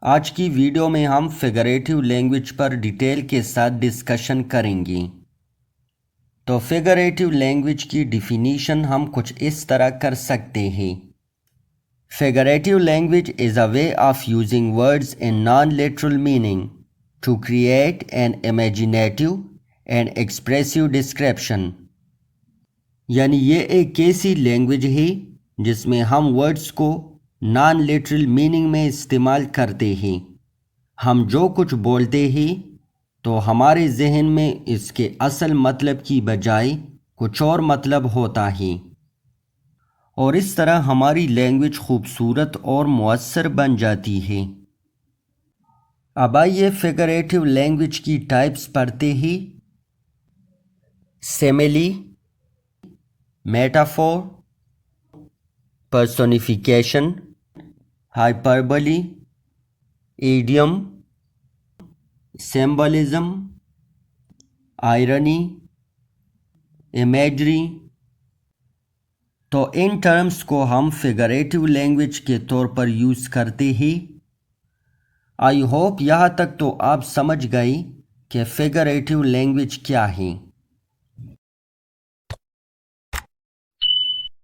آج کی ویڈیو میں ہم فگریٹو لینگویج پر ڈیٹیل کے ساتھ ڈسکشن کریں گے۔ تو فگریٹو لینگویج کی ڈیفینیشن ہم کچھ اس طرح کر سکتے ہیں۔ فگریٹو language is a way of using words in non-literal meaning to create an imaginative and expressive description۔ یعنی یہ ایک ایسی لینگویج ہے جس میں ہم ورڈز کو نان لیٹرل میننگ میں استعمال کرتے ہیں۔ ہم جو کچھ بولتے ہیں تو ہمارے ذہن میں اس کے اصل مطلب کی بجائے کچھ اور مطلب ہوتا ہے، اور اس طرح ہماری لینگویج خوبصورت اور مؤثر بن جاتی ہے۔ اب آئیے فگریٹو لینگویج کی ٹائپس پڑھتے ہیں۔ Simile, metaphor, personification, hyperbole, idiom, symbolism, irony, imagery. تو ان ٹرمز کو ہم فگریٹو لینگویج کے طور پر یوز کرتے ہیں۔ آئی ہوپ یہاں تک تو آپ سمجھ گئے کہ فگریٹو لینگویج کیا ہے۔